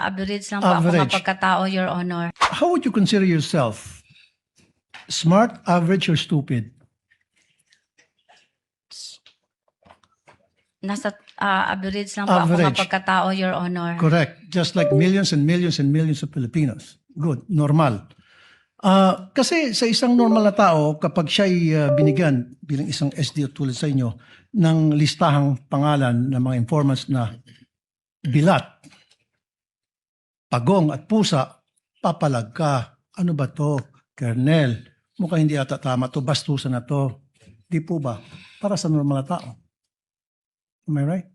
average lang po ako Average. pagkatao, Your Honor. How would you consider yourself? Smart, average, or stupid? Nasa average lang po ako Average. pagkatao, Your Honor. Correct. Just like millions and millions and millions of Filipinos. Good. Normal. Kasi sa isang normal na tao, kapag siya'y binigyan bilang isang SDO tulad sa inyo ng listahang pangalan ng mga informants na bilat, pagong at pusa, papalag ka. Ano ba to, Colonel? Mukhang hindi ata tama to, bastusan na to. Di po ba? Para sa normal na tao. Am I right?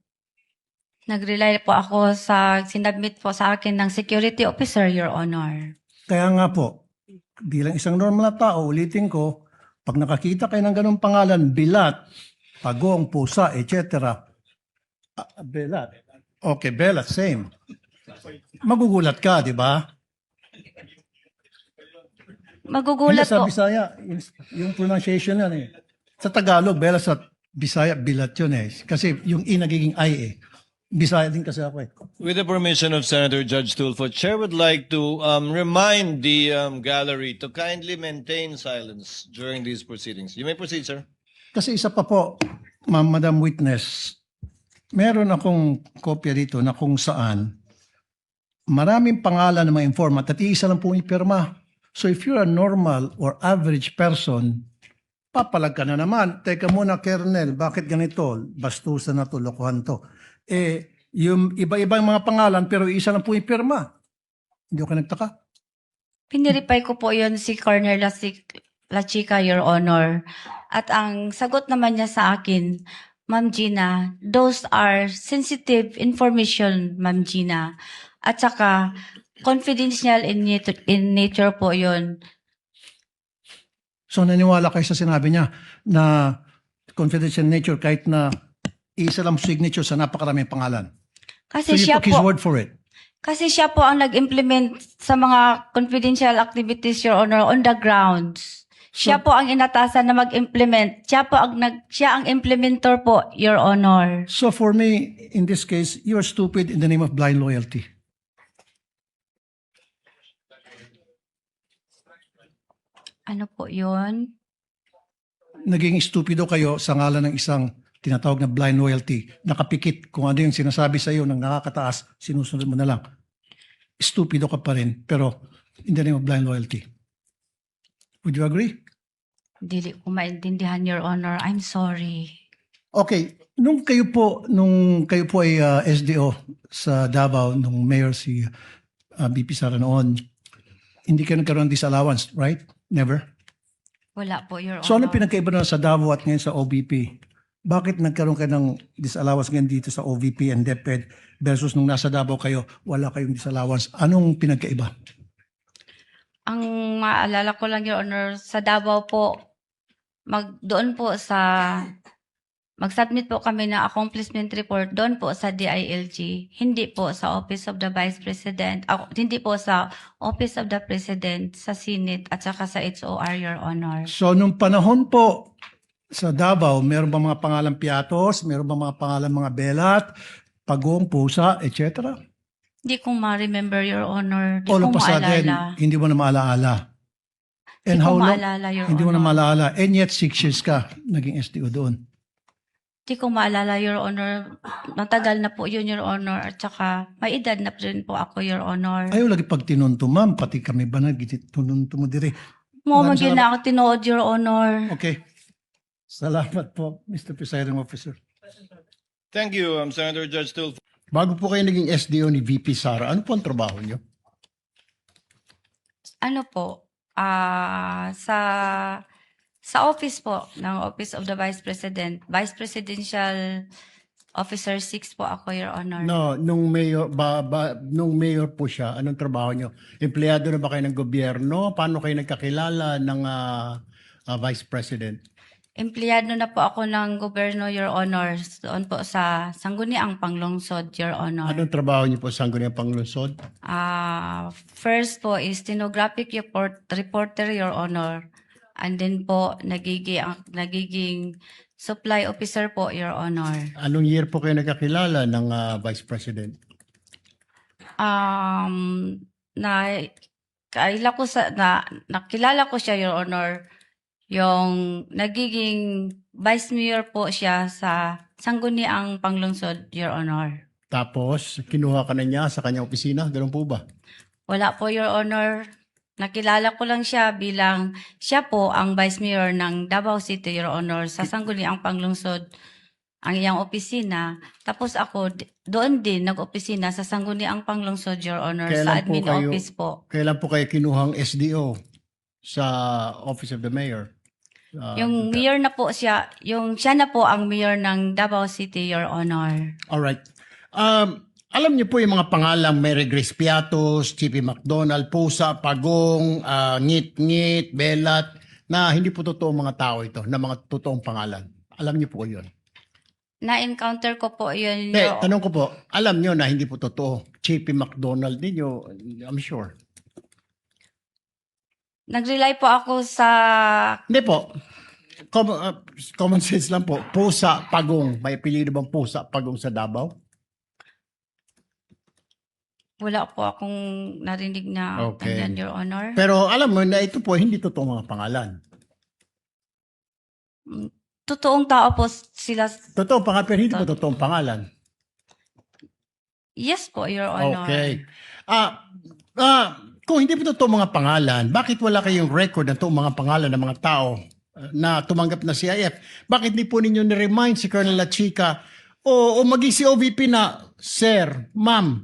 Nag-rely po ako sa sinabmit po sa akin ng security officer, Your Honor. Kaya nga po, bilang isang normal na tao, ulitin ko, pag nakakita kayo ng ganong pangalan, bilat, pagong, pusa, etc. Belat. Okay, belat, same. Magugulat ka, di ba? Magugulat Hindi, sa po. Bisaya, yung pronunciation yan eh. Sa Tagalog, belat, sa Bisaya, bilat yun eh. Kasi yung I nagiging I eh. Bisaya din kasi ako eh. With the permission of Senator Judge Tulfo, Chair would like to remind the gallery to kindly maintain silence during these proceedings. You may proceed, sir. Kasi isa pa po, Madam Witness, meron akong kopya dito na kung saan maraming pangalan ng mga informant at iisa lang po ipirma. So if you're a normal or average person, papalag ka na naman. Teka muna, Colonel, bakit ganito? Bastusan na to, lokohan to. Yung iba-ibang mga pangalan pero isa lang po ipirma. Hindi ko nagtaka. Piniripay ko po yun si Colonel La Chica, Your Honor. At ang sagot naman niya sa akin, Ma'am Gina, those are sensitive information, Ma'am Gina. At saka, confidential in nature po yun. So naniwala kayo sa sinabi niya na confidential nature kahit na isa lang signature sa napakaraming pangalan. So Kasi you siya took his po, word for it. kasi siya po ang nag-implement sa mga confidential activities, Your Honor, on the grounds. Siya po ang inatasan na mag-implement. Siya ang implementor po, Your Honor. So for me, in this case, you're stupid in the name of blind loyalty. Ano po yun? Naging stupido kayo sa ngalan ng isang tinatawag na blind loyalty. Nakapikit kung ano yung sinasabi sa iyo ng nakakataas, sinusunod mo na lang. Stupido ka pa rin, pero in the name of blind loyalty. Would you agree? Dili ko maintindihan, Your Honor. I'm sorry. Okay, nung kayo po ay SDO sa Davao, nung mayor si BP Sara noon, hindi kayo nagkaroon ng disallowance, right? Never? Wala po, Your Honor. So ano pinagkaiba na sa Davao at ngayon sa OVP? Bakit nagkaroon kayo ng disallowance ngayon dito sa OVP and DepEd versus nung nasa Davao kayo, wala kayong disallowance? Anong pinagkaiba? Ang maalala ko lang, Your Honor, sa Davao po, doon po mag-submit po kami ng accomplishment report doon po sa DILG, hindi po sa Office of the Vice President, hindi po sa Office of the President, sa Senate at saka sa HOR, Your Honor. So nung panahon po sa Davao, meron ba mga pangalan piatos? Meron ba mga pangalan mga belat, pagong, pusa, etc.? Hindi ko ma-remember, Your Honor. Hindi All ko of a sudden, maalala. hindi mo na maalaala. And Hindi ko how long? maalala, Your Hindi mo na Honor. maalaala. And yet 6 years ka naging SDO doon. Hindi ko maalala, Your Honor. Matagal na po yun, Your Honor. At saka, may edad na rin po ako, Your Honor. Ayaw lagi pag tinunto, ma'am. Pati kami ba nagtitununto mo dire. Mo Maraming na ako tinuod, Your Honor. Okay. Salamat po, Mr. Presiding Officer. Thank you, Senator Judge Tulfo. Bago po kayo naging SDO ni VP Sara, ano po ang trabaho niyo? Ano po, sa office po, ng Office of the Vice President, Vice Presidential Officer 6 po ako, Your Honor. No, nung mayor po siya, anong trabaho niyo? Empleyado na ba kayo ng gobyerno? Paano kayo nagkakilala ng Vice President? Empleyado na po ako ng gobyerno, Your Honor, doon po sa Sangguniang Panglungsod, Your Honor. Anong trabaho niyo po sa Sangguniang Panglungsod? First po is stenographic reporter, Your Honor. And then po, nagiging supply officer po, Your Honor. Anong year po kayo nagkakilala ng Vice President? Na nakilala ko siya, Your Honor, yung nagiging Vice Mayor po siya sa Sangguniang Panglungsod, Your Honor. Tapos, kinuha ka na niya sa kanyang opisina. Ganun po ba? Wala po, Your Honor. Nakilala ko lang siya bilang siya po ang Vice Mayor ng Davao City, Your Honor, sa Sangguniang Panglungsod, ang iyang opisina. Tapos ako, doon din nag-opisina sa Sangguniang Panglungsod, Your Honor, Kailan sa po admin kayo- office po. Kailan po kayo kinuhang SDO sa Office of the Mayor? Yung mayor na po siya, siya na po ang mayor ng Davao City, Your Honor. Alright. Alam niyo po yung mga pangalang Mary Grace Piatos, Chippy McDonald, Pusa, Pagong, Ngit-Ngit, Belat, na hindi po totoong mga tao ito, na mga totoong pangalan. Alam niyo po yun. Na-encounter ko po yun. Eh, tanong ko po, alam niyo na hindi po totoo. Chippy McDonald ninyo, I'm sure. Nag-rely po ako sa... Hindi po. Common sense lang po. Pusa, Pagong. May apelyido bang Pusa, Pagong sa Davao? Wala po akong narinig na Okay. ganyan, Your Honor. Pero alam mo na ito po, hindi totoong mga pangalan. Totoong tao po sila. Totoong pangalan, pero hindi po totoong pangalan. Yes po, Your Honor. Okay. Kung hindi po totoo mga pangalan, bakit wala kayong record ng totoong mga pangalan ng mga tao na tumanggap na CIF? Bakit di po ninyo ni-remind si Colonel La Chica o maging si OVP na, Sir, Ma'am,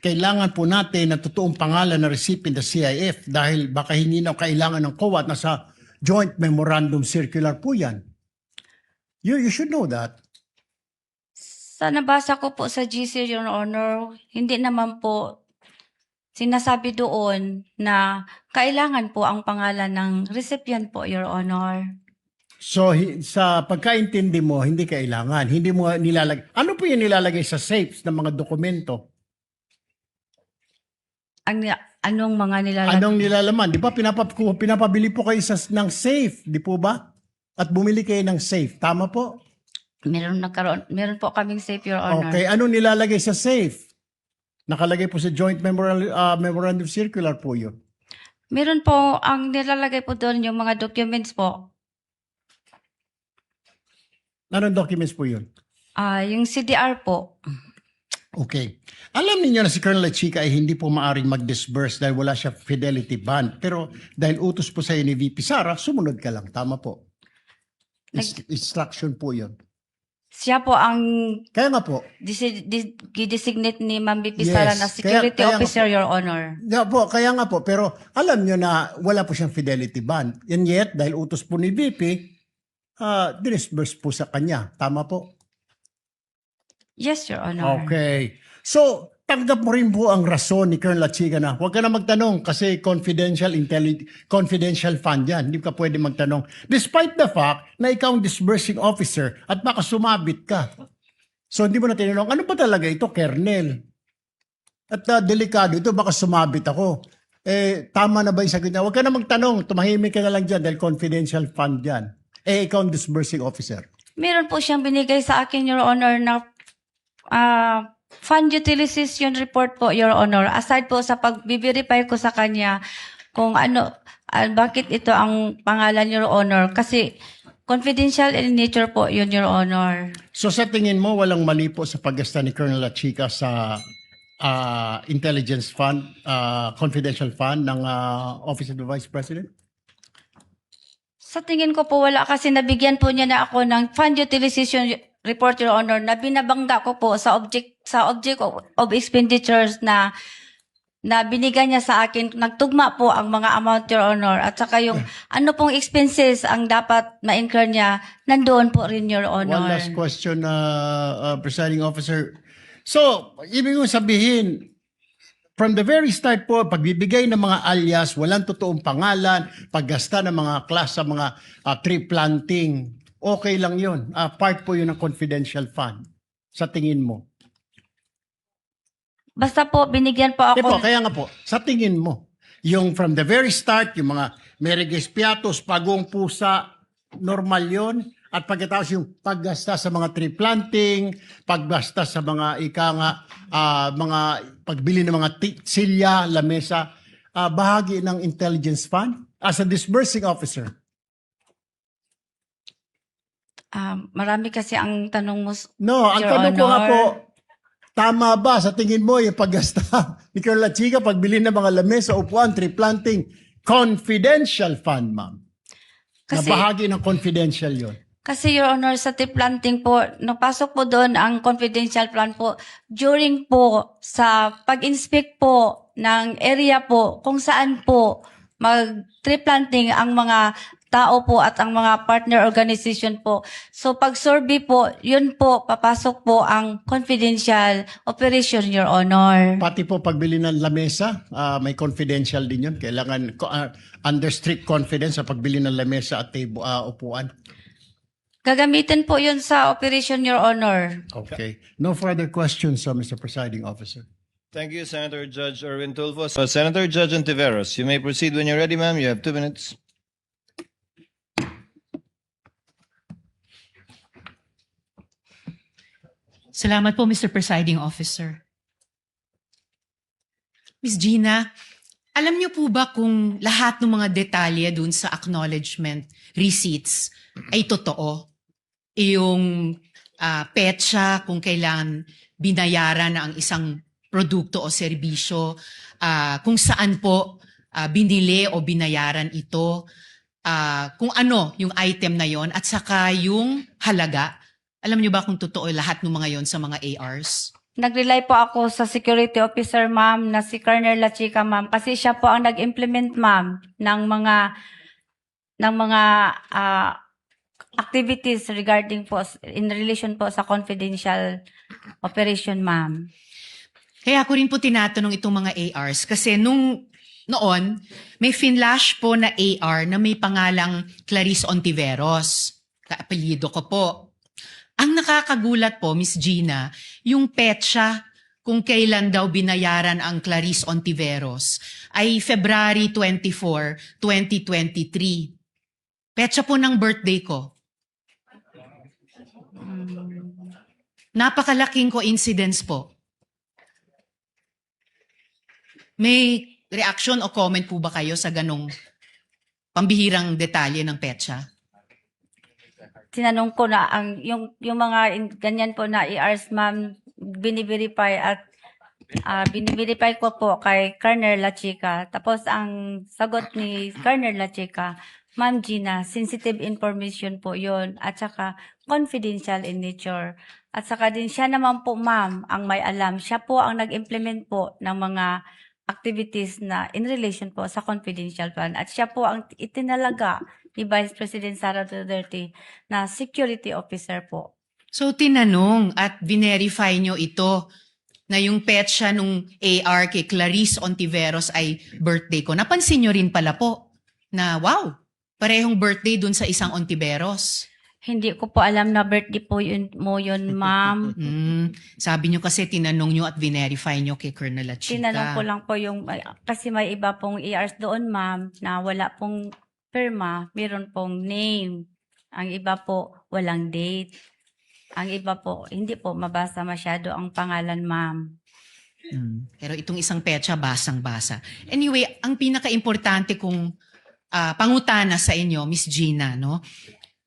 kailangan po natin ng totoong pangalan na recipient ng CIF dahil baka hindi na kailangan ng COA at nasa Joint Memorandum Circular po yan. You should know that. Sa nabasa ko po sa GC, Your Honor, hindi naman po sinasabi doon na kailangan po ang pangalan ng recipient po, Your Honor. So, sa pagkaintindi mo, hindi kailangan. Hindi mo nilalagay. Ano po yung nilalagay sa safes ng mga dokumento? Anong mga nilalagay? Anong nilalaman? Di ba pinapabili po kayo ng safe, di po ba? At bumili kayo ng safe. Tama po? Meron po kaming safe, Your Honor. Okay. Anong nilalagay sa safe? Nakalagay po sa Joint Memorandum Circular po yun. Meron po, ang nilalagay po doon yung mga documents po. Anong documents po yun? Yung CDR po. Okay. Alam niyo na si Colonel La Chica ay hindi po maaring mag-disburse dahil wala siya fidelity bond. Pero dahil utos po sa ni VP Sara, sumunod ka lang. Tama po. Instruction po yun. Siya po ang Kaya nga po, designate ni Ma'am BP Yes. Sara na security Kaya nga officer, po. Your Honor. kaya nga po, pero alam nyo na wala po siyang fidelity bond. And yet, dahil utos po ni VP, dinisburse po sa kanya. Tama po? Yes, Your Honor. Okay. So, tanggap mo rin po ang rason ni Colonel La Chica na huwag ka na magtanong kasi confidential fund yan. Hindi ka pwede magtanong. Despite the fact na ikaw ang disbursing officer at baka sumabit ka. So, hindi mo na tinanong, ano ba talaga ito, Colonel? At delikado ito, baka sumabit ako. Tama na ba yung sagot niya? Huwag ka na magtanong, tumahimik ka na lang dyan dahil confidential fund yan. Ikaw ang disbursing officer. Meron po siyang binigay sa akin, Your Honor, na fund utilization report po, Your Honor. Aside po sa pag-verify ko sa kanya kung bakit ito ang pangalan, Your Honor. Kasi confidential in nature po yun, Your Honor. So sa tingin mo, walang mali po sa paggasta ni Colonel La Chica sa intelligence fund, confidential fund ng Office of the Vice President? Sa tingin ko po wala kasi nabigyan po niya na ako ng fund utilization report, Your Honor, na binabangga ko po sa object of expenditures na binigay niya sa akin. Nagtugma po ang mga amount, Your Honor, at saka yung ano pong expenses ang dapat ma-incur niya, nandoon po rin, Your Honor. One last question, Presiding Officer. So, ibig kong sabihin, from the very start po, pagbibigay ng mga alias, walang totoong pangalan, paggasta ng mga class sa mga tree planting, okay lang yun. Part po yun ng confidential fund. Sa tingin mo? Basta po, binigyan po ako. Kaya nga po, sa tingin mo, yung from the very start, yung mga Mary Grace Piatos, Pagong Pusa, normal yun? At pagkatapos yung paggasta sa mga tree planting, paggasta sa mga mga pagbili ng mga silya, lamesa, bahagi ng intelligence fund as a disbursing officer. Marami kasi ang tanong mo, No, ang Your tanong ko nga Honor. po, tama ba sa tingin mo yung paggasta ni Colonel Chica, pagbili ng mga lamesa, upuan, tree planting, confidential fund, ma'am? Na Kasi- bahagi ng confidential yon. Kasi Your Honor, sa tree planting po, napasok po doon ang confidential plan po during po sa pag-inspect po ng area po kung saan po mag-tree planting ang mga tao po at ang mga partner organization po. So pag-survey po, yun po, papasok po ang confidential operation, Your Honor. Pati po pagbili ng lamesa, may confidential din yun. Kailangan under strict confidence sa pagbili ng lamesa at upuan. Gagamitin po yun sa operation, Your Honor. Okay. No further questions, Mr. Presiding Officer. Thank you, Senator Judge Erwin Tulfo. Senator Judge Ontiveros, you may proceed when you're ready, ma'am. You have 2 minutes. Salamat po, Mr. Presiding Officer. Ms. Gina, alam niyo po ba kung lahat ng mga detalye dun sa acknowledgement receipts ay totoo? Yung petsa, kung kailan binayaran ang isang produkto o serbisyo, kung saan po binili o binayaran ito, kung ano yung item na yon at saka yung halaga. Alam niyo ba kung totoo lahat ng mga yon sa mga ARs? Nag-rely po ako sa security officer, ma'am, na si Colonel La Chica, ma'am, kasi siya po ang nag-implement, ma'am, ng mga activities regarding po in relation po sa confidential operation, ma'am. Kaya ko rin po tinatanong itong mga ARs kasi noon, may finlash po na AR na may pangalang Clarice Ontiveros. Kaapelyido ko po. Ang nakakagulat po, Miss Gina, yung petsa kung kailan daw binayaran ang Clarice Ontiveros ay February 24, 2023. Petsa po ng birthday ko. Napakalaking coincidence po. May reaction o comment po ba kayo sa ganong pambihirang detalye ng petsa? Tinanong ko na yung mga ganyan po na ERs, ma'am, biniverify at biniverify ko po kay Colonel La Chica. Tapos ang sagot ni Colonel La Chica, Ma'am Gina, sensitive information po yon at saka confidential in nature. At saka din siya naman po, ma'am, ang may alam. Siya po ang nag-implement po ng mga activities na in relation po sa confidential plan. At siya po ang itinalaga ni Vice President Sara Duterte na security officer po. So tinanong at verify nyo ito na yung petsa nung AR kay Clarice Ontiveros ay birthday ko. Napansin nyo rin pala po na wow, parehong birthday dun sa isang Ontiveros. Hindi ko po alam na birthday po yun, ma'am. Sabi nyo kasi tinanong nyo at verify nyo kay Colonel La Chica. Tinanong ko lang po kasi may iba pong ERs doon, ma'am, na wala pong firma, meron pong name. Ang iba po, walang date. Ang iba po, hindi po mabasa masyado ang pangalan, ma'am. Pero itong isang petsa, basang-basa. Anyway, ang pinaka-importante kong pangutana sa inyo, Miss Gina, no?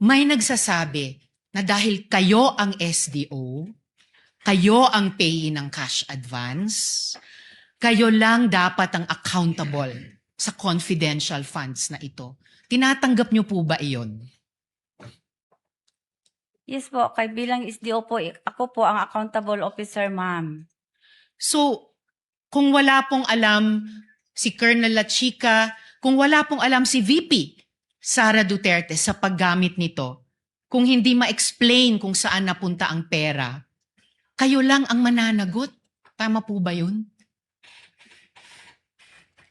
May nagsasabi na dahil kayo ang SDO, kayo ang payee ng cash advance, kayo lang dapat ang accountable sa confidential funds na ito. Tinatanggap niyo po ba iyon? Yes po, kay bilang SDO po, ako po ang accountable officer, ma'am. So, kung wala pong alam si Colonel La Chica, kung wala pong alam si VP Sara Duterte sa paggamit nito, kung hindi ma-explain kung saan napunta ang pera, kayo lang ang mananagot. Tama po ba yun?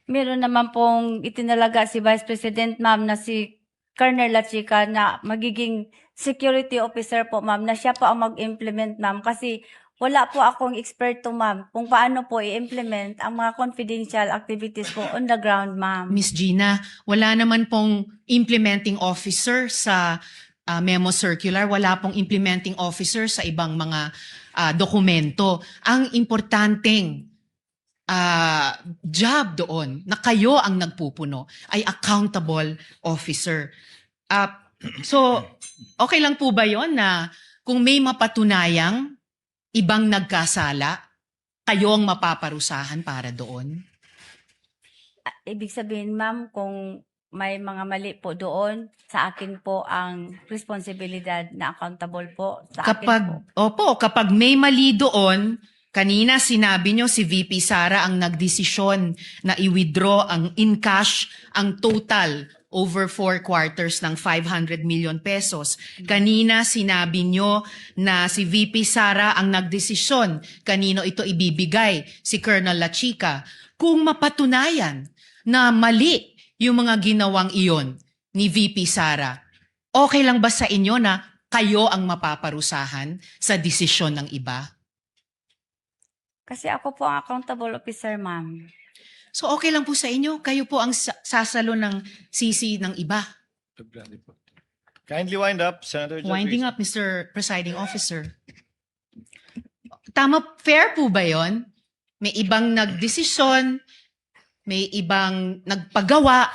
Meron naman pong itinalaga si Vice President, ma'am, na si Colonel La Chica na magiging security officer po, ma'am, na siya po ang mag-implement, ma'am, kasi wala po akong eksperto, ma'am, kung paano po i-implement ang mga confidential activities po on the ground, ma'am. Miss Gina, wala naman pong implementing officer sa memo circular, wala pong implementing officer sa ibang mga dokumento. Ang importanteng job doon na kayo ang nagpupuno ay accountable officer. So, okay lang po ba yon na kung may mapatunayang ibang nagkasala, kayo ang mapaparusahan para doon? Ibig sabihin, ma'am, kung may mga mali po doon, sa akin po ang responsibilidad na accountable po. Sa akin po. Kapag may mali doon, kanina sinabi nyo si VP Sara ang nagdesisyon na i-withdraw ang in cash ang total over 4 quarters ng 500 million pesos. Kanina sinabi nyo na si VP Sara ang nagdesisyon kanino ito ibibigay, si Colonel La Chica. Kung mapatunayan na mali yung mga ginawang iyon ni VP Sara, okay lang ba sa inyo na kayo ang mapaparusahan sa desisyon ng iba? Kasi ako po ang accountable officer, ma'am. So okay lang po sa inyo, kayo po ang sasalo ng sisi ng iba. Kindly wind up, Senator Judge Winding Risa. up, Mr. Presiding Officer. Tama, fair po ba yon? May ibang nagdesisyon, may ibang nagpagawa,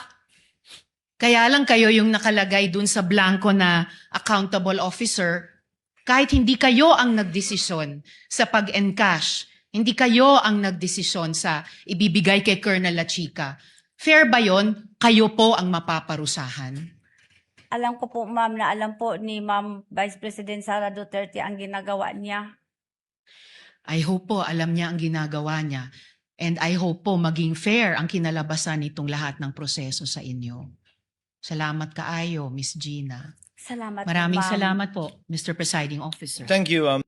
kaya lang kayo yung nakalagay dun sa blanco na accountable officer, kahit hindi kayo ang nagdesisyon sa pag-encash, hindi kayo ang nagdesisyon sa ibibigay kay Colonel La Chica. Fair ba yon? Kayo po ang mapaparusahan. Alam ko po, ma'am, na alam po ni Ma'am Vice President Sara Duterte ang ginagawa niya. I hope po alam niya ang ginagawa niya. And I hope po maging fair ang kinalabasan nitong lahat ng proseso sa inyo. Salamat kaayo, Miss Gina. Salamat po, Maraming ma'am. salamat po, Mr. Presiding Officer. Thank you.